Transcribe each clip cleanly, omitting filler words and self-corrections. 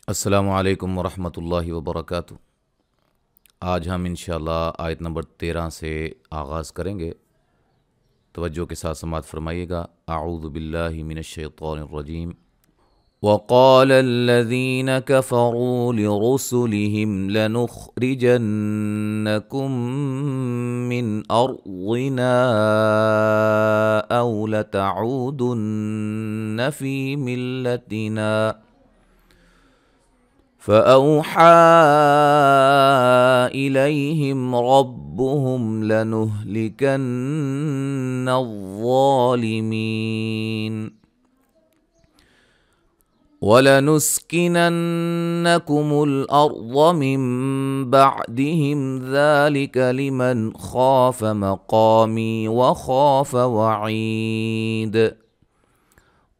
अस्सलामु अलैकुम वरहमतुल्लाहि वबरकातुहू। आज हम इंशाअल्लाह आयत नंबर 13 से आगाज़ करेंगे। तवज्जो के साथ समाअत फरमाइएगा। अऊज़ु बिल्लाहि मिनश शैतानिर रजीम। वक़ालल्लज़ीन कफ़रू लिरुसुलिहिम लनुख़रिजन्नकुम मिन अर्ज़िना औ लतऊदुन्न फ़ी मिल्लतिना फ़अौहा इलैहिम रब्बुहुम लनुहलिकन्न अज़्ज़ालिमीन वलनुस्किनन्नकुमुल अर्ज़ मिन बअदिहिम ज़ालिक लिमन ख़ाफ़ मक़ामी व ख़ाफ़ वईद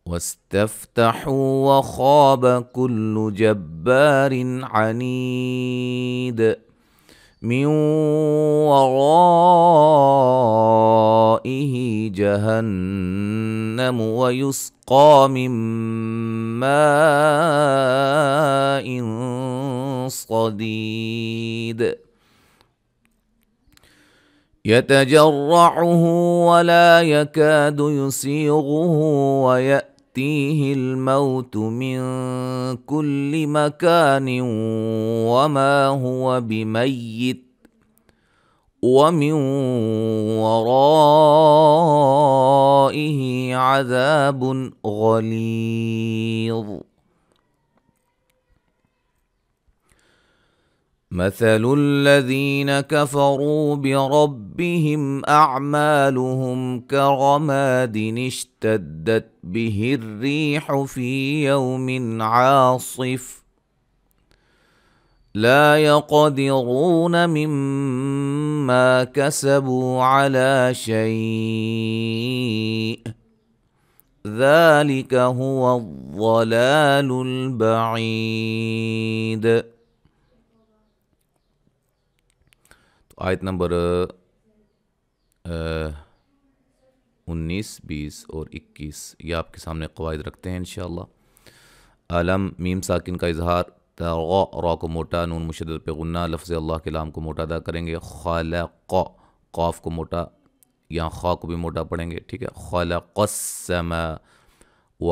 वस्तफ्तहू व ख़ाब कुल्लु जब्बारिन अनीद मिन वराइही जहन्नम व युस्क़ा मिन माइन सदीद यतजर्रअहु व ला यकादु युसीग़ुहु व यअतीहिल मौतु मिन कुल्लि मकानिन व मा हुवा बिमय्यित व मिन वराइही अज़ाबुन गलीज़। मसलुल्लज़ीन कफ़रू बिरब्बिहिम अअमालुहुम करमादिन इश्तद्दत बिहिर्रीहु फ़ी यौमिन आसिफ़ ला यक़दिरून मिम्मा कसबू अला शै'इन ज़ालिक हुवज़्ज़लालुल बईद। आयत नंबर 19, 20 और 21 ये आपके सामने क़वाइद रखते हैं इंशाअल्लाह। अलम मीम साकिन का इजहार, रा को मोटा, नून मुशद्दद पे गुन्ना, लफ्ज़ अल्लाह के लाम को मोटा अदा करेंगे। खलक़ क़ाफ को मोटा, यहाँ खा को भी मोटा पढ़ेंगे, ठीक है। खलक़स्समा व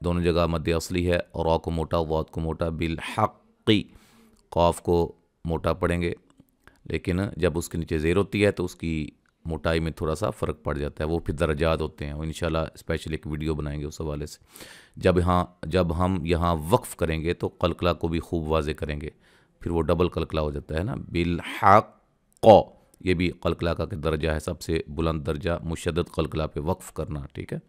दोनों जगह मद्दे असली है। रा को मोटा, वाद को मोटा। बिलहक़्क़ि क़ाफ को मोटा पढ़ेंगे, लेकिन जब उसके नीचे ज़ेर होती है तो उसकी मोटाई में थोड़ा सा फ़र्क पड़ जाता है। वो फिर दर्जात होते हैं, वो इंशाल्लाह स्पेशल एक वीडियो बनाएंगे उस हवाले से। जब हम यहाँ वक्फ़ करेंगे तो कलकला को भी खूब वाज़े करेंगे, फिर वो डबल कलकला हो जाता है ना। बिलहक़्क़ ये भी कलकला का दर्जा है, सबसे बुलंद दर्जा मुशद्दद कलकला पे वक्फ़ करना, ठीक है।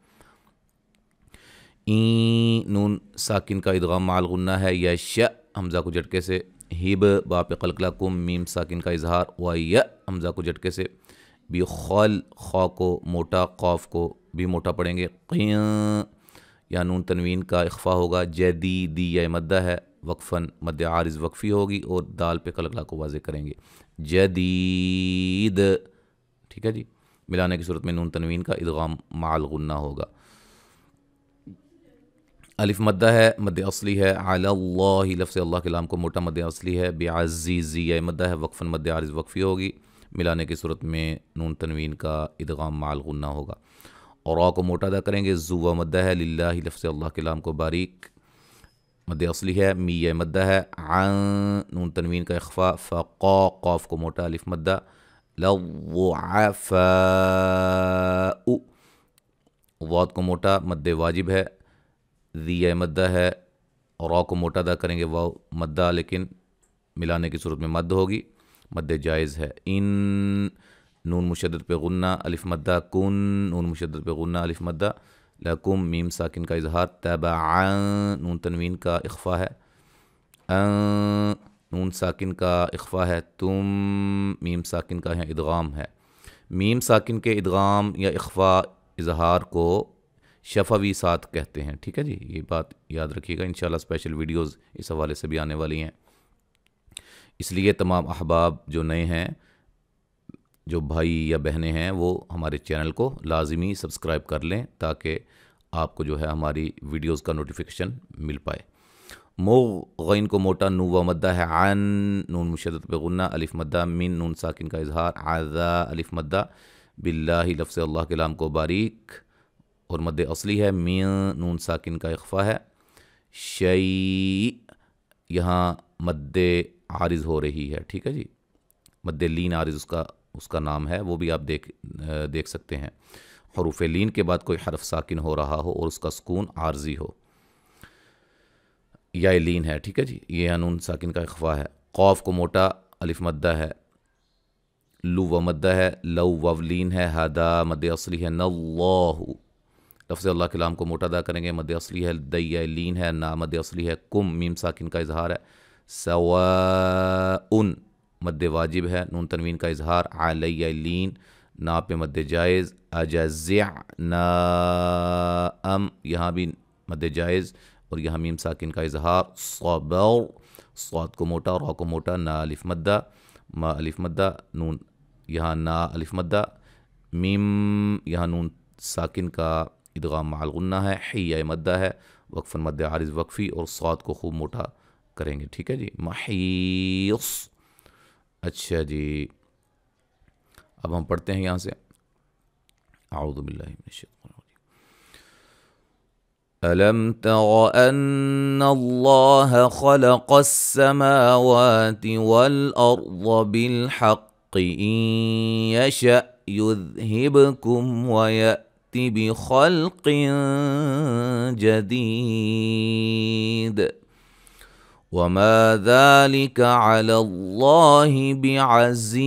ई नून साकिन का इदगाम माल गुन्ना है। यश हमज़ा को झटके से। हिब बा पे कलकला कुम, मीम साकिन का इजहार। व य हमज़ा को झटके से। बी खल खा को मोटा, क़ाफ को भी मोटा पढ़ेंगे। क़िय या नून तनवीन का इख्फ़ा होगा। जदीदी या मद्दा है, वक्फ़न मद्दे आरिज़ वक्फ़ी होगी और दाल पे कलकला को वाज़े करेंगे। जदीद, ठीक है जी। मिलाने की सूरत में नून तनवीन का इदगाम माल गुन्ना होगा। अलिफ मद्दा है, मद्दे असली है। अलल्लाहि लफ्ज़ अल्लाह के लाम को मोटा मद्दे असली है। बिअज़ीज़ी या मद्दा है, वक्फ़न मद्दे आरिज़ वक्फ़ी होगी। मिलाने की सूरत में नून तनवीन का इदगाम माल गुन्ना होगा। और रा को मोटा अदा करेंगे। ज़ुवा मद्दा है। लिल्लाहि लफ्ज़ अल्लाह के लाम को बारीक मद्दे असली है। मी या मद्दा है। आन नून तनवीन का इख्फ़ा। फ़क़ा क़ाफ को मोटा, अलिफ मद्दा। लज़ुअफ़ाउ वाद को मोटा, मद्दे वाजिब है। ज़िया मद्दा है। रा को मोटा अदा करेंगे, वाव मद्दा, लेकिन मिलाने की सूरत में मद्द होगी, मद्दे जायज़ है। इन नून मुशद्दद पे गुन्ना, अलिफ मद्दा। कुन नून मुशद्दद पे गुन्ना, अलिफ मद्दा। लकुम मीम साकिन का इजहार। तबअन नून तनवीन का इख्फ़ा है। नून साकिन का इख्फ़ा है। तुम मीम साकिन का यहाँ इदगाम है। मीम साकिन के इदगाम या इख्फ़ा इजहार को शफवी साथ कहते हैं, ठीक है जी। ये बात याद रखिएगा, इंशाल्लाह स्पेशल वीडियोस इस हवाले से भी आने वाली हैं। इसलिए तमाम अहबाब जो नए हैं, जो भाई या बहनें हैं, वो हमारे चैनल को लाजमी सब्सक्राइब कर लें ताकि आपको जो है हमारी वीडियोस का नोटिफिकेशन मिल पाए। मुग गैन को मोटा नू व मद्दा है, अन नून मुशद्दद पे गुन्ना, अलिफ मद्दा, मिन नून साकिन का इजहार, आज़ा अलिफ मद्दा, बिल्लाहि लफ्ज़ अल्लाह के लाम को बारीक और मद्दे असली है, मिन नून साकिन का इख्फा है, शई यहाँ मद्दे आरिज़ हो रही है, ठीक है जी, मद्दे लीन आरिज़ उसका नाम है, वो भी आप देख सकते हैं। हरूफ लीन के बाद कोई हरफ साकिन हो रहा हो और उसका सुकून आर्जी हो, या लीन है, ठीक है जी, ये नून साकिन का इख्फा है। कौफ को मोटा अलिफ मद्दा है, लू व मद्दा है, लव वव लीन है, हदा मद्दे असली है, नल्लाहु लफ्ज़ अल्लाह के लाम को मोटा अदा करेंगे, मद्दे असली है, दैया लीन है, ना मद्दे असली है, कुम मीम साकिन का इजहार है, सवाउन मद्दे वाजिब है, नून तनवीन का इजहार, अलैया लीन, ना पे मद्दे जायज़, अजज़ना अम यहाँ भी मद्दे जायज़ और यहाँ मीम साकिन का इजहार, सबर स्वाद को मोटा, रा को मोटा, ना अलिफ मद्दा, मा अलिफ मद्दा, नून यहाँ ना अलिफ मद्दा, मीम यहाँ नून साकिन का इदगाम माल गुन्ना है, हिया मद्दा है, वक्फन मद्दे आरिज़ वक्फ़ी और स्वाद को खूब मोटा करेंगे, ठीक है जी, महीस। अच्छा जी, अब हम पढ़ते हैं यहाँ से, आऊज़ु बिल्लाहि मिनश्शैतानिर रजीम। अलम तरा अन्नल्लाह खलक़स समावाति वल अर्ज़ बिल हक़्क़ि इन यशअ युज़हिबकुम व यअति बिख़ल्क़िन जदीद वमा ज़ालिक अलल्लाहि बिअज़ीज़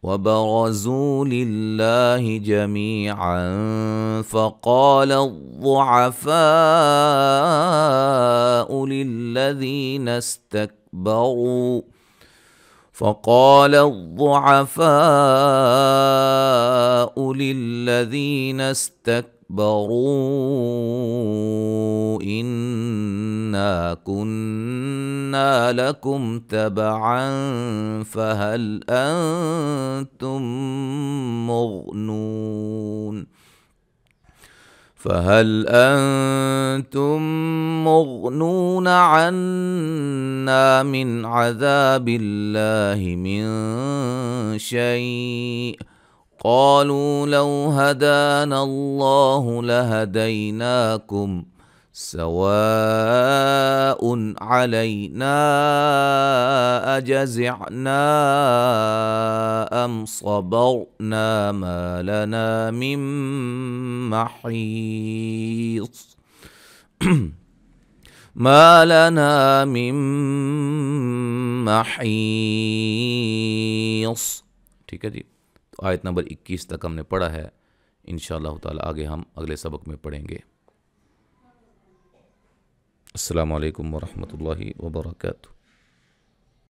वबरज़ू लिल्लाहि जमीअन फ़क़ाल अज़्ज़ुअफ़ाउ लिल्लज़ीना इस्तकबरू فقال الضعفاء للذين استكبروا إنا كنا لكم تبعا فهل أنتم مغنون عنا من عذاب الله من شيء قالوا لو هدانا الله لهديناكم سواء علينا أجزعنا أم صبرنا ما لنا من محيص ما لنا من محيص। ठीक है जी, तो आयत नंबर 21 तक हमने पढ़ा है, इंशाअल्लाह ताला आगे हम अगले सबक में पढ़ेंगे। अस्सलामु अलैकुम वरहमतुल्लाहि वबरकातुहू।